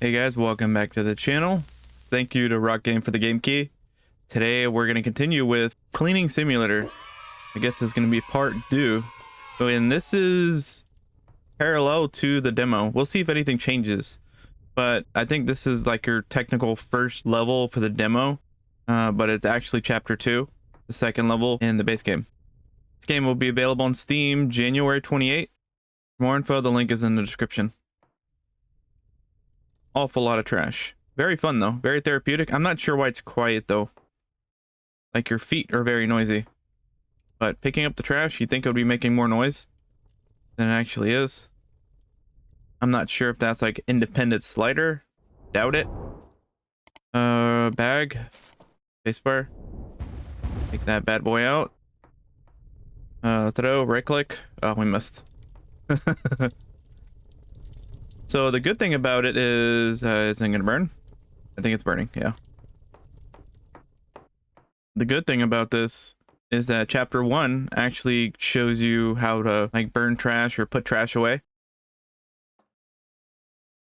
Hey guys, welcome back to the channel. Thank you to RockGame for the game key. Today we're going to continue with Cleaning Simulator. I guess it's going to be part 2. And this is parallel to the demo. We'll see if anything changes. But I think this is like your technical first level for the demo. But it's actually chapter 2, the second level in the base game. This game will be available on Steam January 28th. For more info, the link is in the description. Awful lot of trash. Very fun though, very therapeutic. I'm not sure why it's quiet though. Like your feet are very noisy. But picking up the trash, you think it would be making more noise than it actually is. I'm not sure if that's like independent slider. Doubt it. Bag. Spacebar. Take that bad boy out. Throw, right click. Oh, we missed. So the good thing about it is, isn't it gonna burn? I think it's burning, yeah. The good thing about this is that chapter 1 actually shows you how to like burn trash or put trash away.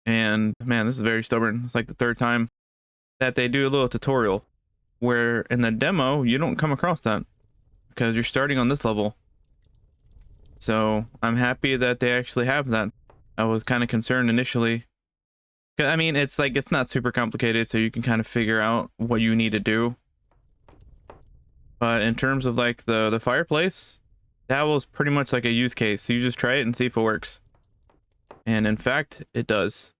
And man, this is very stubborn. It's like the third time that they do a little tutorial, where in the demo, you don't come across that because you're starting on this level. So I'm happy that they actually have that. I was kind of concerned initially. I mean, it's like, it's not super complicated, so you can kind of figure out what you need to do. But in terms of like the fireplace, that was pretty much like a use case. So you just try it and see if it works. And in fact, it does.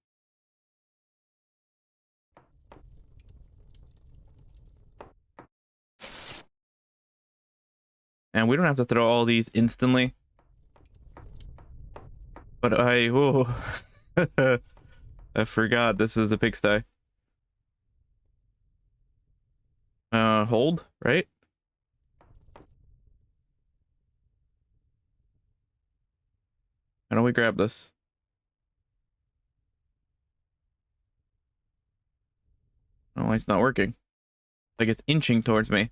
And we don't have to throw all these instantly. But whoa. I forgot this is a pigsty. Hold, right? How do we grab this? Oh, it's not working. Like it's inching towards me.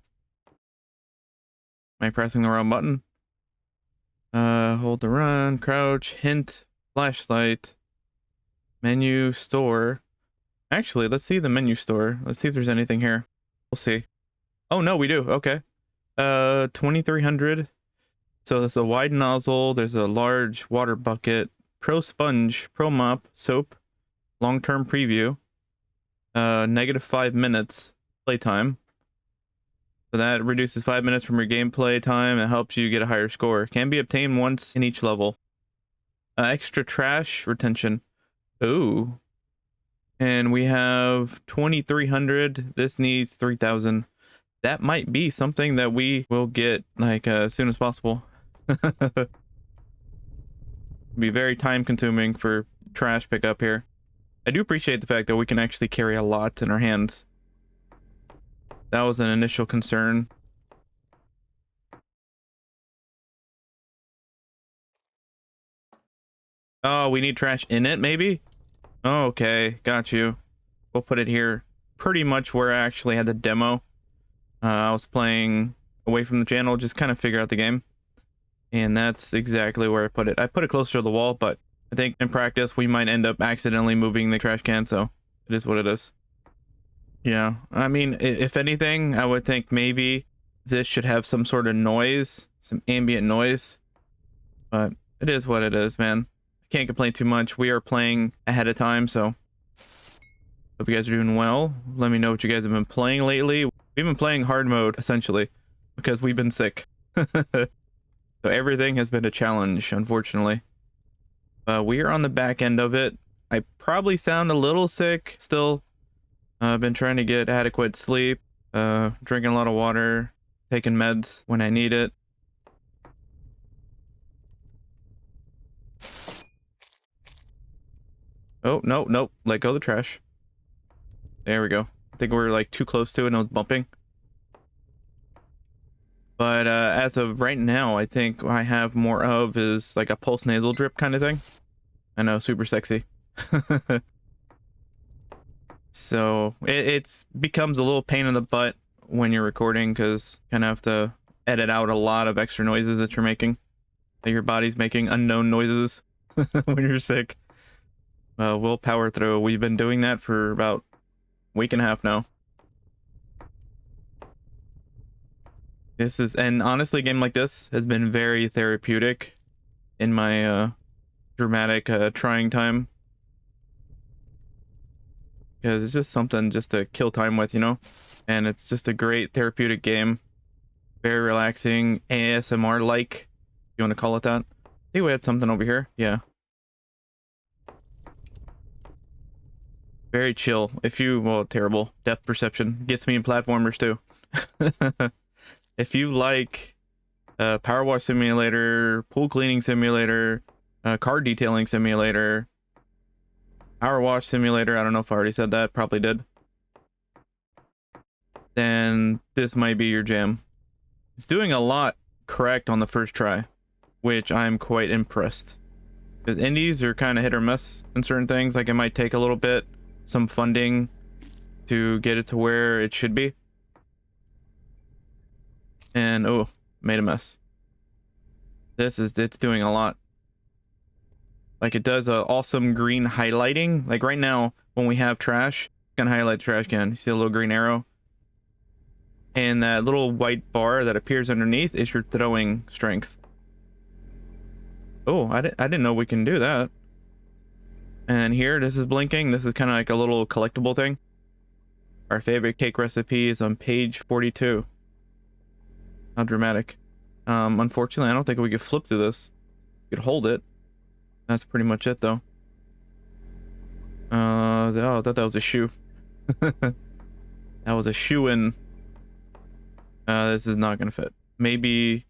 Am I pressing the wrong button? Hold to run, crouch, hint, flashlight, menu, store. Actually, let's see the menu store. Let's see if there's anything here. We'll see. Oh no, we do. Okay. 2300. So there's a wide nozzle. There's a large water bucket, pro sponge, pro mop, soap, long-term preview, -5 minutes playtime. So that reduces 5 minutes from your gameplay time and helps you get a higher score. Can be obtained once in each level. Extra trash retention. Ooh. And we have 2300. This needs 3000. That might be something that we will get like as soon as possible. Be very time consuming for trash pickup here. I do appreciate the fact that we can actually carry a lot in our hands. That was an initial concern. Oh, we need trash in it, maybe? Oh, okay, got you. We'll put it here. Pretty much where I actually had the demo. I was playing away from the channel, just kind of figure out the game. And that's exactly where I put it. I put it closer to the wall, but I think in practice we might end up accidentally moving the trash can, so it is what it is. Yeah, I mean, if anything, I would think maybe this should have some sort of noise, some ambient noise. But it is what it is, man. I can't complain too much. We are playing ahead of time, so hope you guys are doing well. Let me know what you guys have been playing lately. We've been playing hard mode, essentially, because we've been sick. So everything has been a challenge, unfortunately. We are on the back end of it. I probably sound a little sick still. I've been trying to get adequate sleep, drinking a lot of water, taking meds when I need it. Oh, no, nope. Let go of the trash. There we go. I think we're like too close to it and it was bumping. But as of right now, I think what I have more of is like a pulse nasal drip kind of thing. I know, super sexy. So it's becomes a little pain in the butt when you're recording because you kind of have to edit out a lot of extra noises that you're making. That your body's making unknown noises when you're sick. We'll power through. We've been doing that for about a week and a half now. And honestly, a game like this has been very therapeutic in my dramatic trying time, because it's just something just to kill time with, you know. And it's just a great therapeutic game, very relaxing, ASMR like, you want to call it that. I think we had something over here. Yeah, very chill. Well, terrible depth perception gets me in platformers too. If you like power wash simulator, pool cleaning simulator, car detailing simulator, power wash simulator, I don't know if I already said that, probably did, then this might be your jam. It's doing a lot correct on the first try, which I'm quite impressed. Because indies are kind of hit or miss in certain things. Like, it might take a little bit, some funding to get it to where it should be. And oh, made a mess. It's doing a lot. Like, it does a awesome green highlighting. Like right now, when we have trash, it's gonna highlight the trash can. You see a little green arrow? And that little white bar that appears underneath is your throwing strength. Oh, I didn't know we can do that. And here, this is blinking. This is kind of like a little collectible thing. Our favorite cake recipe is on page 42. How dramatic. Unfortunately, I don't think we could flip through this. We could hold it. That's pretty much it, though. Oh, I thought that was a shoe. That was a shoe in. This is not gonna fit. Maybe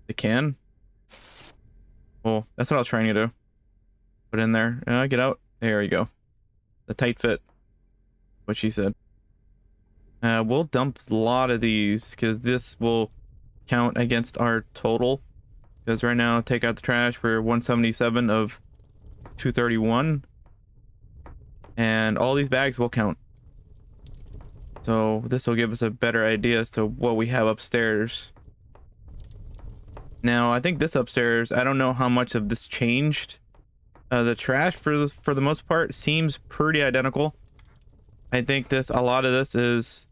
it can. Well, that's what I was trying to do. Put in there. Get out. There you go. The tight fit. What she said. We'll dump a lot of these because this will count against our total. Because right now, take out the trash, we're 177 of 231. And all these bags will count. So this will give us a better idea as to what we have upstairs. Now, I think this upstairs, I don't know how much of this changed. The trash, for the most part, seems pretty identical. I think a lot of this is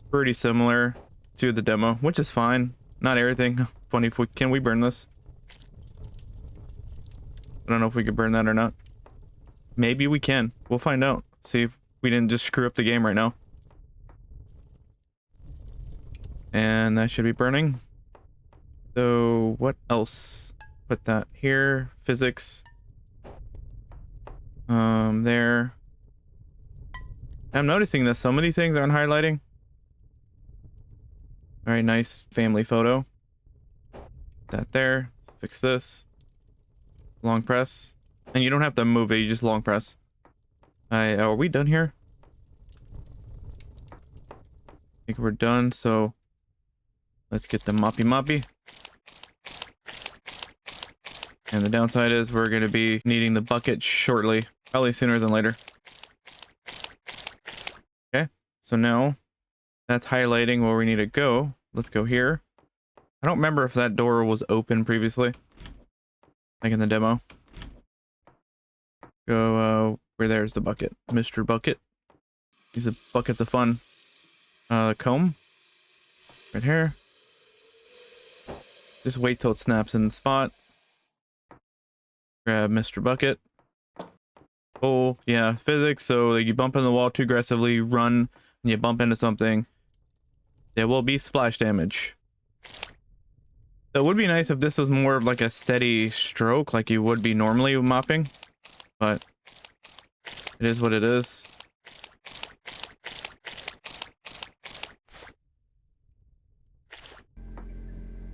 pretty similar to the demo, which is fine. Not everything. Funny if can we burn this? I don't know if we could burn that or not. Maybe we can. We'll find out. See if we didn't just screw up the game right now. And that should be burning. So what else? Put that here. Physics. There. I'm noticing that some of these things aren't highlighting. Very nice family photo. That there. Fix this. Long press. And you don't have to move it, you just long press. Are we done here? I think we're done, so let's get the moppy. And the downside is we're going to be needing the bucket shortly. Probably sooner than later. Okay, so now that's highlighting where we need to go. Let's go here. I don't remember if that door was open previously. Like in the demo. Go, where there's the bucket. Mr. Bucket. These are buckets of fun. Comb. Right here. Just wait till it snaps in the spot. Grab Mr. Bucket. Oh, yeah, physics. So like, you bump in the wall too aggressively, run, and you bump into something. There will be splash damage. So it would be nice if this was more of like a steady stroke, like you would be normally mopping. But it is what it is.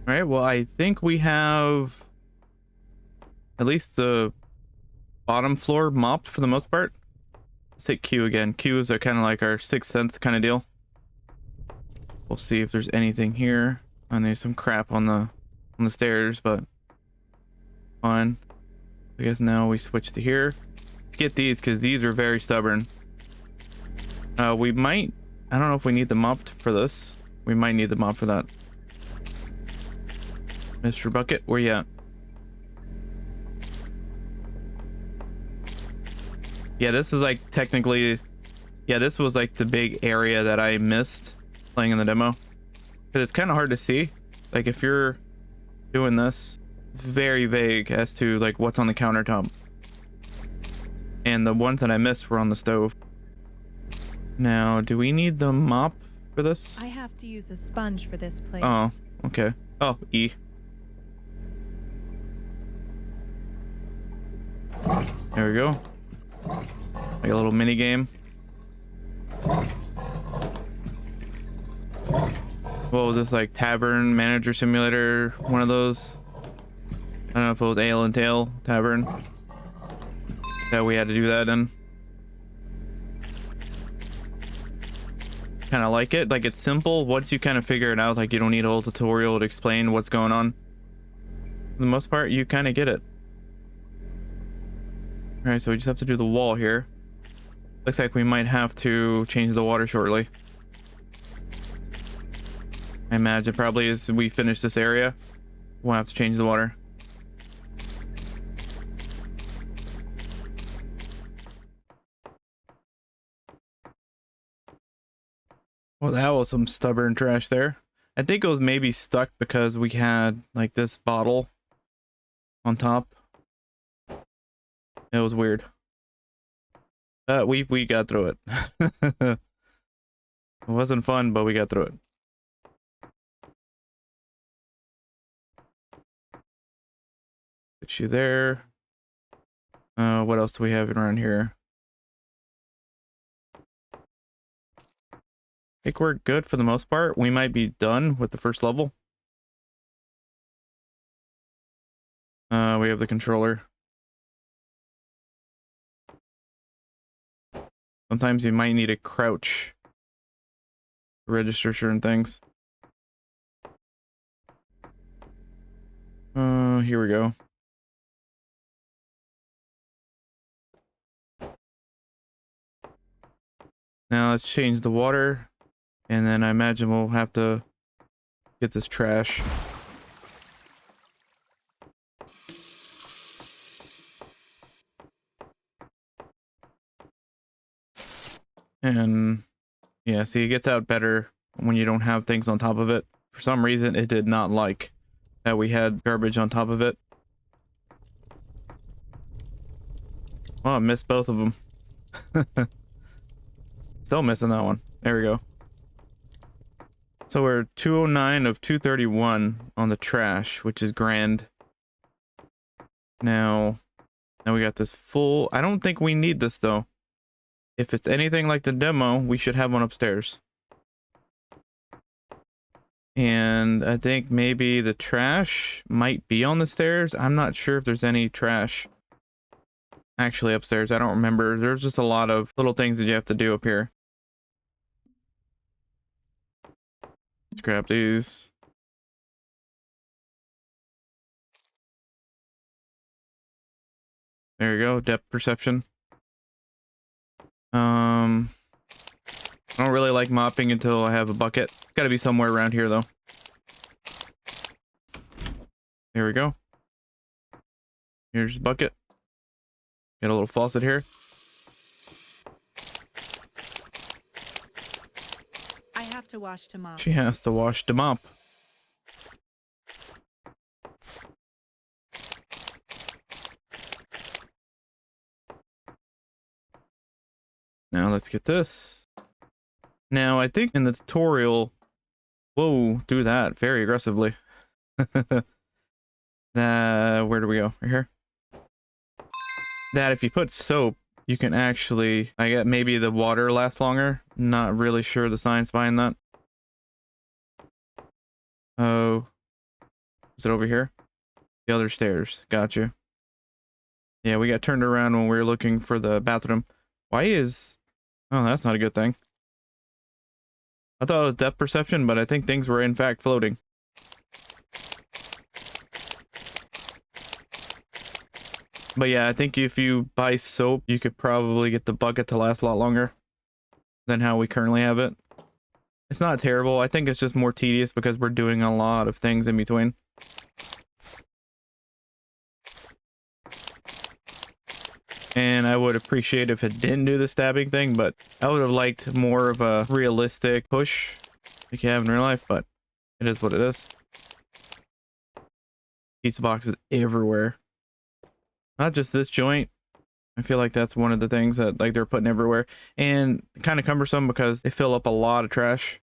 All right, well, I think we have at least the bottom floor mopped for the most part. Let's hit Q again. Q's are kind of like our sixth sense kind of deal. We'll see if there's anything here. And there's some crap on the stairs, but fine. I guess now we switch to here. Let's get these because these are very stubborn. We might, I don't know if we need the mop for this. We might need the mop for that. Mr. Bucket, where you at? Yeah, this is like technically, yeah, this was like the big area that I missed playing in the demo. Because it's kind of hard to see. Like if you're doing this, very vague as to like what's on the countertop. And the ones that I missed were on the stove. Now, do we need the mop for this? I have to use a sponge for this place. Oh, okay. Oh, E. There we go. Like a little mini game. What was this, like tavern manager simulator? One of those. I don't know if it was Ale and Tail Tavern that we had to do that in. Kind of like it. Like it's simple. Once you kind of figure it out, like you don't need a whole tutorial to explain what's going on. For the most part, you kind of get it. All right, so we just have to do the wall here. Looks like we might have to change the water shortly. I imagine probably as we finish this area, we'll have to change the water. Well, that was some stubborn trash there. I think it was maybe stuck because we had like this bottle on top. It was weird. We got through it. It wasn't fun, but we got through it. Put you there. What else do we have around here? I think we're good for the most part. We might be done with the first level. We have the controller. Sometimes you might need to crouch to register certain things. Here we go. Now let's change the water, and then I imagine we'll have to get this trash. And yeah, see, it gets out better when you don't have things on top of it. For some reason, it did not like that we had garbage on top of it. Oh, I missed both of them. Still missing that one. There we go. So we're 209 of 231 on the trash, which is grand. Now we got this full. I don't think we need this though. If it's anything like the demo, we should have one upstairs. And I think maybe the trash might be on the stairs. I'm not sure if there's any trash actually upstairs. I don't remember. There's just a lot of little things that you have to do up here. Let's grab these. There you go. Depth perception. I don't really like mopping until I have a bucket. It's gotta be somewhere around here though. There we go. Here's the bucket. Got a little faucet here. I have to wash to mop. She has to wash to mop. Now let's get this. Now I think in the tutorial, whoa, do that very aggressively. Where do we go? Right here. That if you put soap, you can actually, I get maybe the water lasts longer. Not really sure the science behind that. Oh, is it over here? The other stairs. Gotcha. Yeah, we got turned around when we were looking for the bathroom. Why is... Oh, that's not a good thing. I thought it was depth perception, but I think things were in fact floating. But yeah, I think if you buy soap, you could probably get the bucket to last a lot longer than how we currently have it. It's not terrible. I think it's just more tedious because we're doing a lot of things in between. And I would appreciate if it didn't do the stabbing thing, but I would have liked more of a realistic push like you have in real life, but it is what it is. Pizza boxes everywhere. Not just this joint. I feel like that's one of the things that like they're putting everywhere, and kind of cumbersome because they fill up a lot of trash.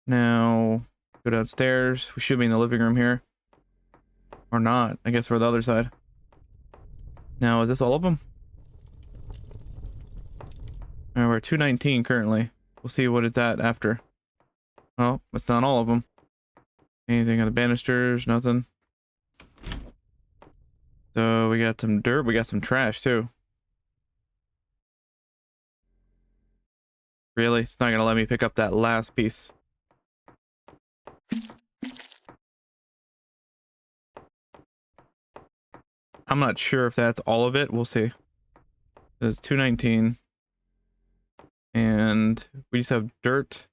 Now go downstairs. We should be in the living room here, or not. I guess we're the other side. Now is this all of them? All right, we're at 219 currently. We'll see what it's at after. Oh, it's not all of them. Anything on the banisters? Nothing. So we got some dirt. We got some trash too. Really? It's not gonna let me pick up that last piece. I'm not sure if that's all of it. We'll see. It's 219. And we just have dirt.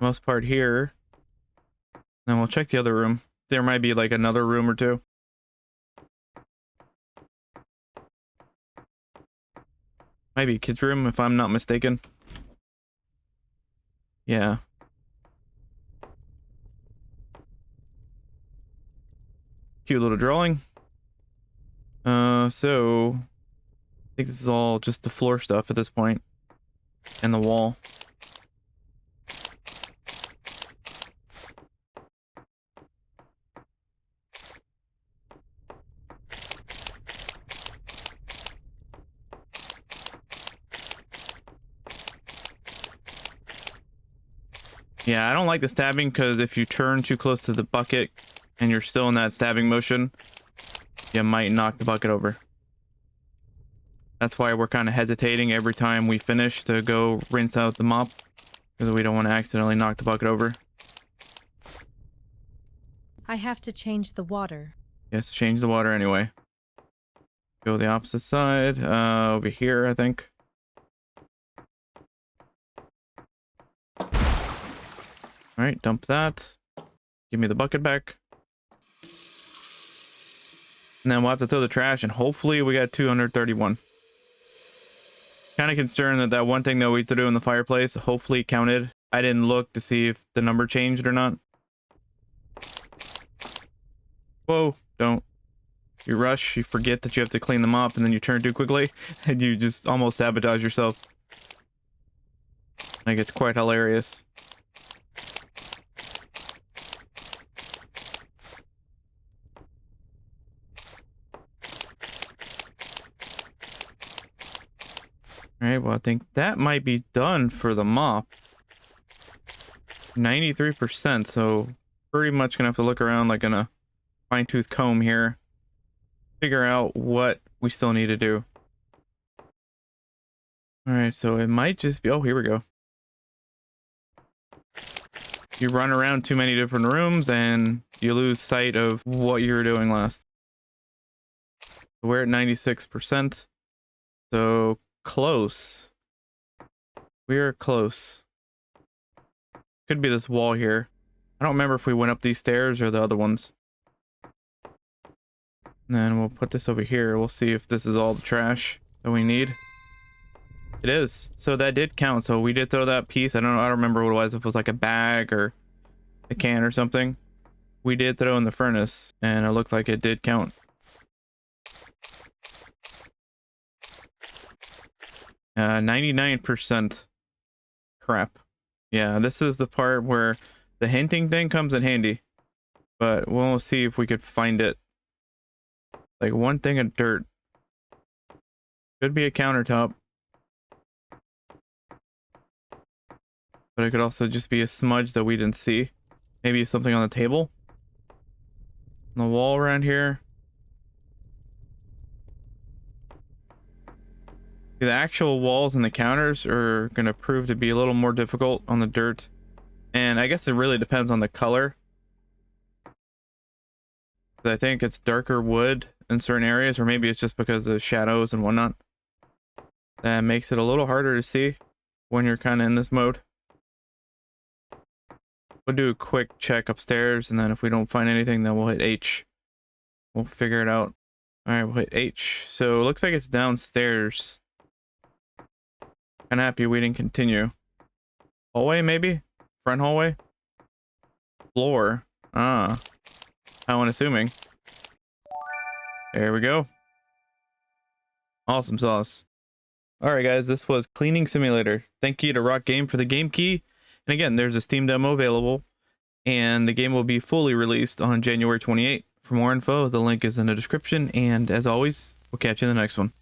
Most part here. Then we'll check the other room. There might be like another room or two. Might be a kid's room if I'm not mistaken. Yeah. Cute little drawing. So I think this is all just the floor stuff at this point. And the wall. Yeah, I don't like the stabbing because if you turn too close to the bucket and you're still in that stabbing motion, you might knock the bucket over. That's why we're kind of hesitating every time we finish to go rinse out the mop, because we don't want to accidentally knock the bucket over. I have to change the water. Yes, change the water anyway. Go the opposite side, over here, I think. All right, dump that. Give me the bucket back. And then we'll have to throw the trash, and hopefully we got 231. Kind of concerned that that one thing that we threw in the fireplace hopefully counted. I didn't look to see if the number changed or not. Whoa, don't. You rush, you forget that you have to clean them up, and then you turn too quickly, and you just almost sabotage yourself. Like, it's quite hilarious. Alright, well, I think that might be done for the mop. 93%, so pretty much gonna have to look around like in a fine-tooth comb here. Figure out what we still need to do. Alright, so it might just be... Oh, here we go. You run around too many different rooms and you lose sight of what you were doing last. We're at 96%. So close. We are close. Could be this wall here. I don't remember if we went up these stairs or the other ones. And then we'll put this over here. We'll see if this is all the trash that we need. It is. So that did count. So we did throw that piece. I don't know. I don't remember what it was. If it was like a bag or a can or something. We did throw in the furnace and it looked like it did count. 99%. Crap. Yeah, this is the part where the hinting thing comes in handy. But we'll see if we could find it. Like one thing of dirt. Could be a countertop. But it could also just be a smudge that we didn't see. Maybe something on the table. On the wall around here. The actual walls and the counters are going to prove to be a little more difficult on the dirt. And I guess it really depends on the color. I think it's darker wood in certain areas, or maybe it's just because of shadows and whatnot. That makes it a little harder to see when you're kind of in this mode. We'll do a quick check upstairs, and then if we don't find anything, then we'll hit H. We'll figure it out. All right, we'll hit H. So it looks like it's downstairs. Kind of happy we didn't continue. Hallway, maybe? Front hallway? Floor. Ah. I'm unassuming. There we go. Awesome sauce. All right, guys, this was Cleaning Simulator. Thank you to RockGame for the game key. And again, there's a Steam demo available, and the game will be fully released on January 28th. For more info, the link is in the description. And as always, we'll catch you in the next one.